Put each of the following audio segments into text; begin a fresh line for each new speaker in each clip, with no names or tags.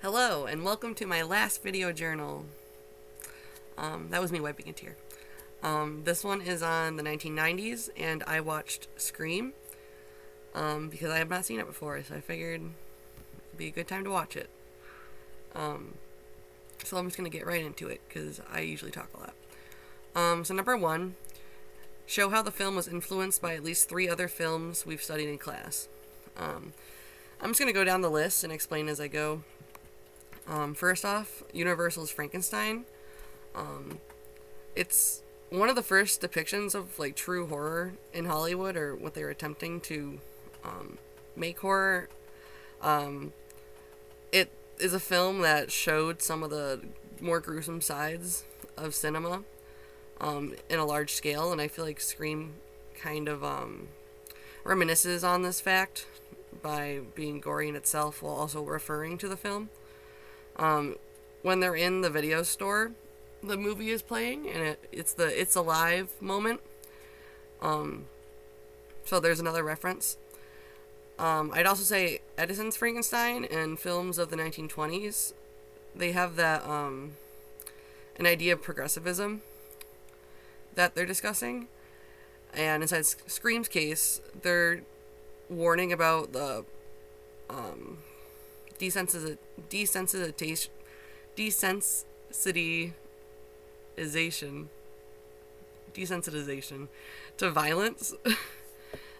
Hello, and welcome to my last video journal. That was me wiping a tear. This one is on the 1990s, and I watched Scream, because I have not seen it before, so I figured it'd be a good time to watch it. So I'm just going to get right into it, because I usually talk a lot. So number one, show how the film was influenced by at least 3 other films we've studied in class. I'm just going to go down the list and explain as I go. First off, Universal's Frankenstein. It's one of the first depictions of like true horror in Hollywood, or what they were attempting to make horror. It is a film that showed some of the more gruesome sides of cinema in a large scale, and I feel like Scream kind of reminisces on this fact by being gory in itself while also referring to the film. When they're in the video store, the movie is playing, and it's a live moment. So there's another reference. I'd also say Edison's Frankenstein and films of the 1920s, they have that an idea of progressivism that they're discussing. And inside Scream's case, they're warning about the desensitization to violence.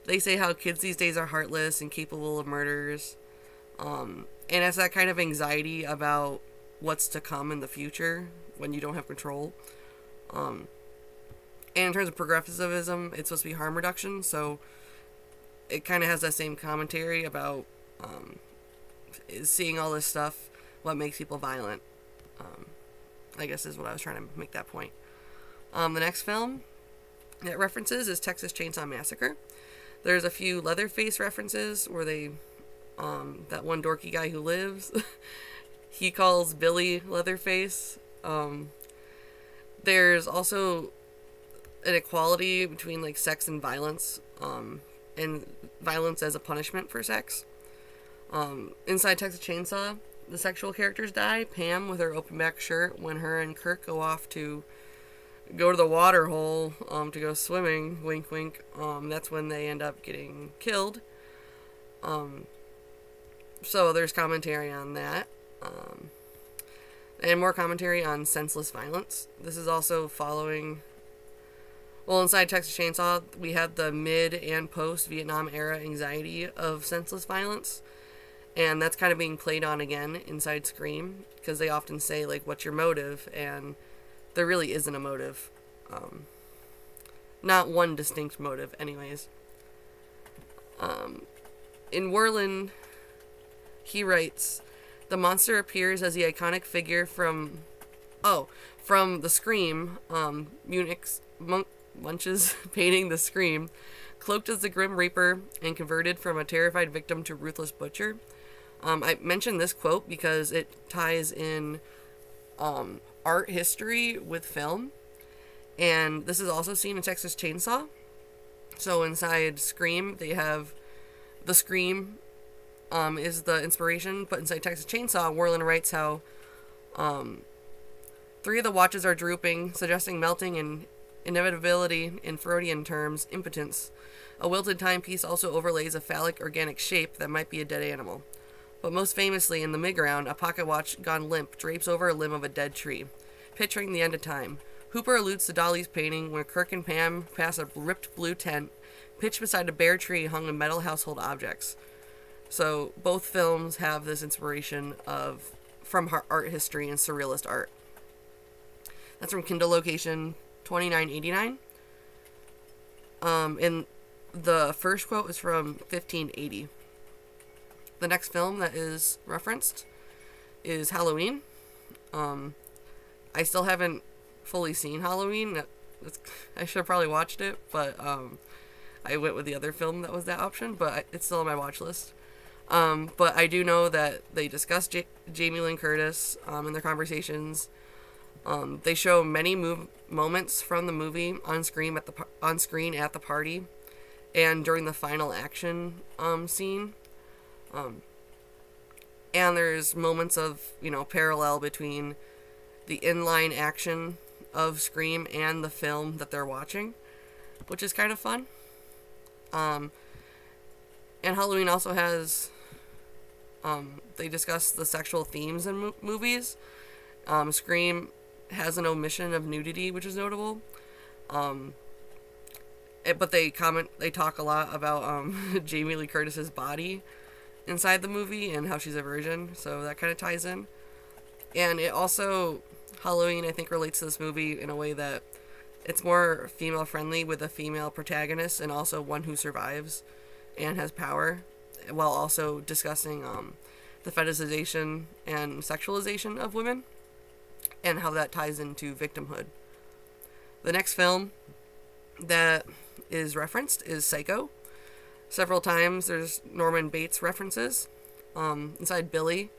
They say how kids these days are heartless and capable of murders. And it's that kind of anxiety about what's to come in the future when you don't have control. And in terms of progressivism, it's supposed to be harm reduction, so it kind of has that same commentary about seeing all this stuff, what makes people violent. I guess is what I was trying to make that point. The next film it references is Texas Chainsaw Massacre. There's a few Leatherface references where they, that one dorky guy who lives, he calls Billy Leatherface. There's also an equality between like sex and violence, and violence as a punishment for sex. Inside Texas Chainsaw, the sexual characters die. Pam with her open back shirt when her and Kirk go off to go to the water hole to go swimming, wink wink, that's when they end up getting killed. So there's commentary on that, and more commentary on senseless violence. This is also following, well, inside Texas Chainsaw we had the mid and post Vietnam era anxiety of senseless violence, and that's kind of being played on again inside Scream, because they often say, like, what's your motive? And there really isn't a motive. Not one distinct motive, anyways. In Werlin, he writes, the monster appears as the iconic figure from the Scream, Munich's Monk Lunches painting The Scream, cloaked as the Grim Reaper and converted from a terrified victim to ruthless butcher. I mentioned this quote because it ties in art history with film, and this is also seen in Texas Chainsaw. So inside Scream, they have the Scream is the inspiration, but inside Texas Chainsaw, Werlin writes how 3 of the watches are drooping, suggesting melting and inevitability, in Freudian terms, impotence. A wilted timepiece also overlays a phallic organic shape that might be a dead animal. But most famously, in the midground, a pocket watch gone limp drapes over a limb of a dead tree, picturing the end of time. Hooper alludes to Dolly's painting when Kirk and Pam pass a ripped blue tent pitched beside a bare tree hung with metal household objects. So both films have this inspiration from art history and surrealist art. That's from Kindle location 2989. And the first quote is from 1580. The next film that is referenced is Halloween. I still haven't fully seen Halloween. I should have probably watched it, but I went with the other film that was that option, but it's still on my watch list. But I do know that they discuss Jamie Lynn Curtis in their conversations. They show many moments from the movie on screen at the party, and during the final action scene. And there's moments of, parallel between the inline action of Scream and the film that they're watching, which is kind of fun. And Halloween also has, they discuss the sexual themes in movies. Scream has an omission of nudity, which is notable. But they talk a lot about Jamie Lee Curtis's body inside the movie and how she's a virgin, so that kind of ties in. And it also, Halloween, I think, relates to this movie in a way that it's more female friendly, with a female protagonist and also one who survives and has power, while also discussing the fetishization and sexualization of women and how that ties into victimhood. The next film that is referenced is Psycho. Several times there's Norman Bates references. Inside Billy,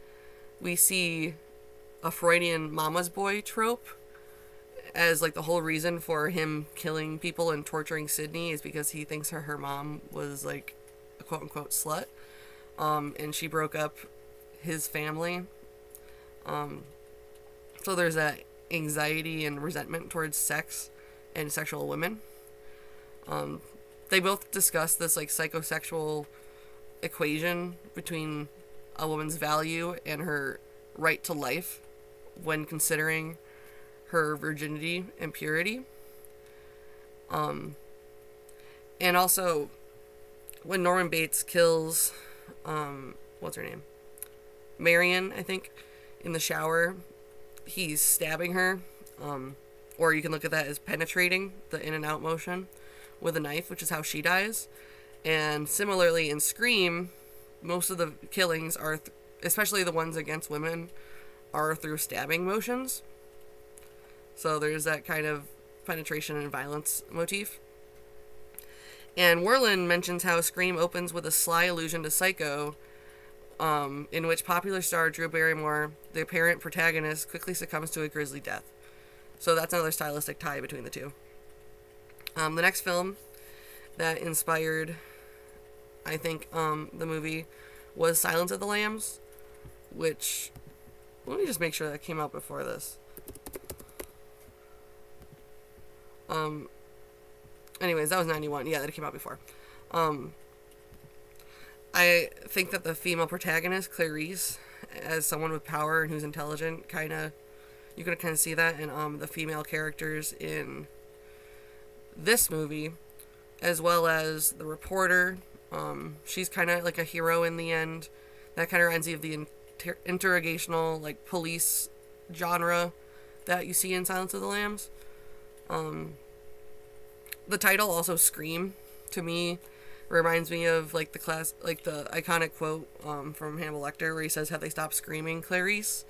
we see a Freudian mama's boy trope as like the whole reason for him killing people and torturing Sydney is because he thinks her mom was like a quote unquote slut, and she broke up his family. So there's that anxiety and resentment towards sex and sexual women. They both discuss this like psychosexual equation between a woman's value and her right to life when considering her virginity and purity. And also, when Norman Bates kills, what's her name? Marion, I think, in the shower, he's stabbing her, or you can look at that as penetrating, the in and out motion, with a knife, which is how she dies. And similarly in Scream, most of the killings are, especially the ones against women, are through stabbing motions. So there's that kind of penetration and violence motif. And Werlin mentions how Scream opens with a sly allusion to Psycho, in which popular star Drew Barrymore, the apparent protagonist, quickly succumbs to a grisly death. So that's another stylistic tie between the two. The next film that inspired, I think, the movie was Silence of the Lambs, which, let me just make sure that came out before this. Anyways, that was 91. Yeah, that came out before. I think that the female protagonist, Clarice, as someone with power and who's intelligent, you could kind of see that in the female characters in this movie, as well as the reporter. She's kind of like a hero in the end. That kind of reminds me of the interrogational, like, police genre that you see in Silence of the Lambs. The title also, Scream, to me reminds me of like the iconic quote from Hannibal Lecter where he says, "Have they stopped screaming, Clarice?"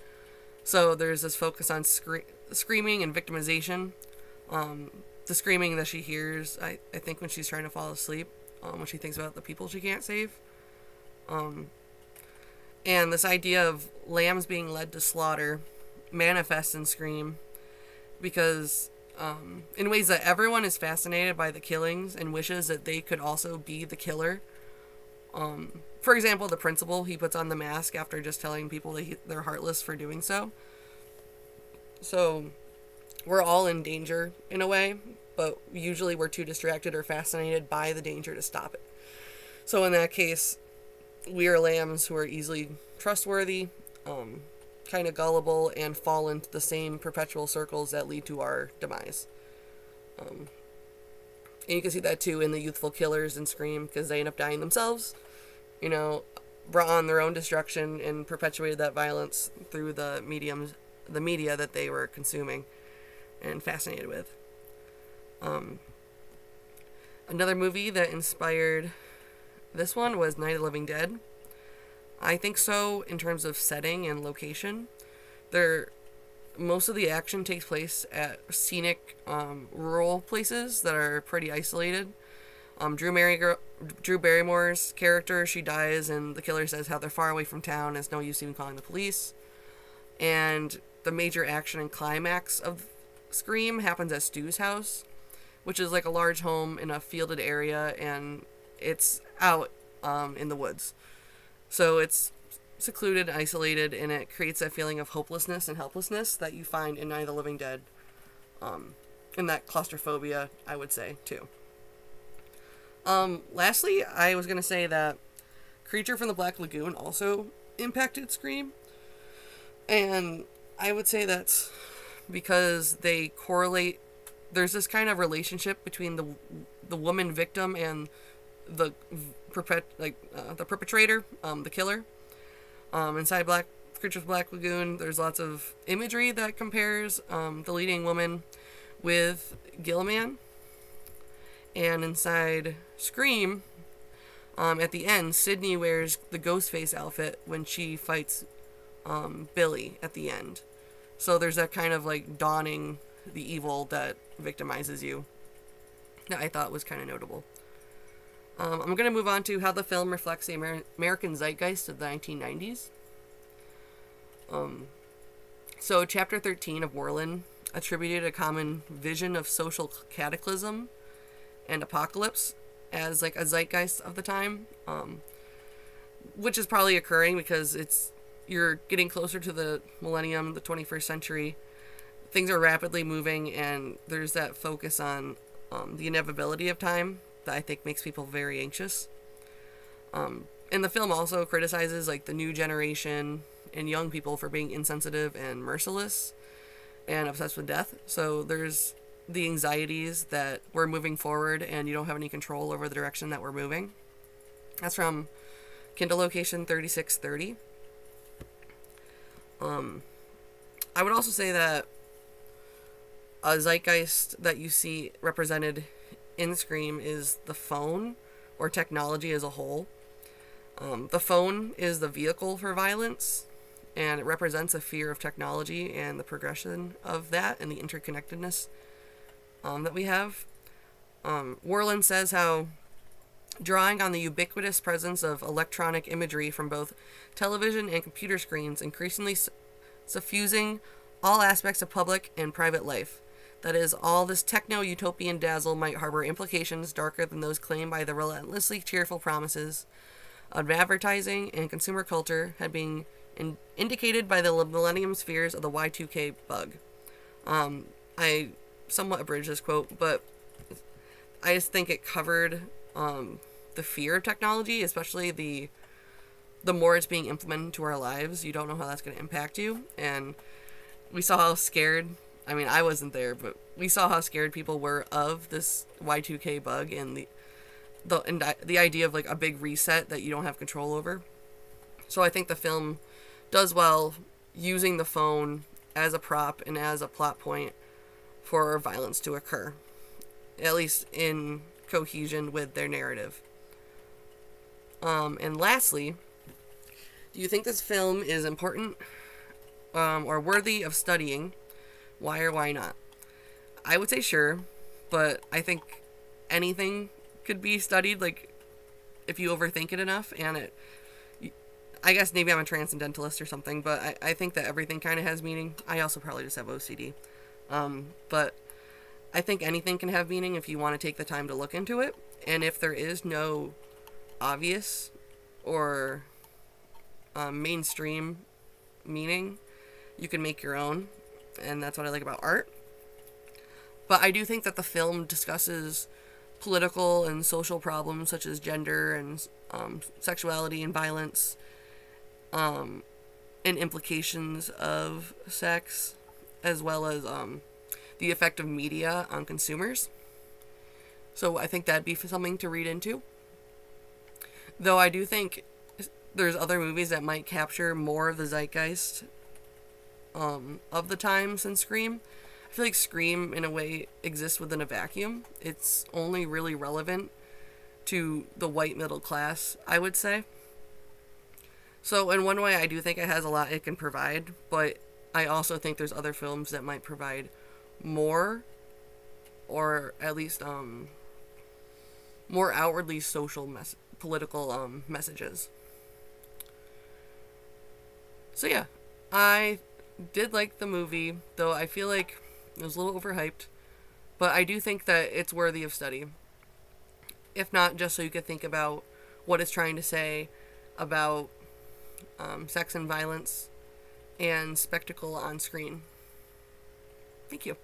So there's this focus on screaming and victimization. The screaming that she hears, I think, when she's trying to fall asleep, when she thinks about the people she can't save. And this idea of lambs being led to slaughter manifests in Scream because in ways that everyone is fascinated by the killings and wishes that they could also be the killer. For example, the principal, he puts on the mask after just telling people that they're heartless for doing so. So we're all in danger in a way, but usually we're too distracted or fascinated by the danger to stop it. So in that case, we are lambs who are easily trustworthy, kind of gullible, and fall into the same perpetual circles that lead to our demise. And you can see that too in the youthful killers in Scream, because they end up dying themselves, brought on their own destruction and perpetuated that violence through the media that they were consuming and fascinated with. Another movie that inspired this one was Night of the Living Dead. I think so in terms of setting and location. Most of the action takes place at scenic, rural places that are pretty isolated. Drew Barrymore's character, she dies, and the killer says how they're far away from town, it's no use even calling the police. And the major action and climax of Scream happens at Stu's house, which is like a large home in a fielded area, and it's out in the woods. So it's secluded, isolated, and it creates that feeling of hopelessness and helplessness that you find in Night of the Living Dead. And that claustrophobia, I would say, too. Lastly, I was going to say that Creature from the Black Lagoon also impacted Scream. And I would say that's because they correlate. There's this kind of relationship between the woman victim and the perpetrator, the killer. Inside Creature from the Black Lagoon, there's lots of imagery that compares the leading woman with Gilman. And inside Scream, at the end, Sydney wears the Ghostface outfit when she fights Billy at the end. So there's that kind of like dawning the evil that victimizes you that I thought was kind of notable. I'm going to move on to how the film reflects the American zeitgeist of the 1990s. So Chapter 13 of Warland attributed a common vision of social cataclysm and apocalypse as like a zeitgeist of the time, which is probably occurring because you're getting closer to the millennium, the 21st century. Things are rapidly moving, and there's that focus on the inevitability of time that I think makes people very anxious. And the film also criticizes like the new generation and young people for being insensitive and merciless and obsessed with death. So there's the anxieties that we're moving forward and you don't have any control over the direction that we're moving. That's from Kindle Location 3630. I would also say that a zeitgeist that you see represented in Scream is the phone or technology as a whole. The phone is the vehicle for violence, and it represents a fear of technology and the progression of that and the interconnectedness that we have. Warland says how drawing on the ubiquitous presence of electronic imagery from both television and computer screens, increasingly suffusing all aspects of public and private life. That is, all this techno-utopian dazzle might harbor implications darker than those claimed by the relentlessly cheerful promises of advertising and consumer culture had been indicated by the Millennium Spheres of the Y2K bug. I somewhat abridged this quote, but I just think it covered the fear of technology, especially the more it's being implemented into our lives. You don't know how that's going to impact you, and we saw how scared, I mean, I wasn't there, but we saw how scared people were of this Y2K bug and the idea of like a big reset that you don't have control over. So I think the film does well using the phone as a prop and as a plot point for violence to occur, at least in cohesion with their narrative. And lastly, do you think this film is important or worthy of studying? Why or why not? I would say sure, but I think anything could be studied, like, if you overthink it enough, and I guess maybe I'm a transcendentalist or something, but I think that everything kind of has meaning. I also probably just have OCD. But I think anything can have meaning if you want to take the time to look into it, and if there is no obvious or mainstream meaning, you can make your own, and that's what I like about art. But I do think that the film discusses political and social problems such as gender and sexuality and violence, and implications of sex, as well as the effect of media on consumers. So I think that'd be something to read into. Though I do think there's other movies that might capture more of the zeitgeist of the times than Scream. I feel like Scream, in a way, exists within a vacuum. It's only really relevant to the white middle class, I would say. So in one way, I do think it has a lot it can provide, but I also think there's other films that might provide more, or at least more outwardly social political messages. So yeah, I did like the movie, though I feel like it was a little overhyped, but I do think that it's worthy of study. If not, just so you could think about what it's trying to say about sex and violence, and spectacle on screen. Thank you.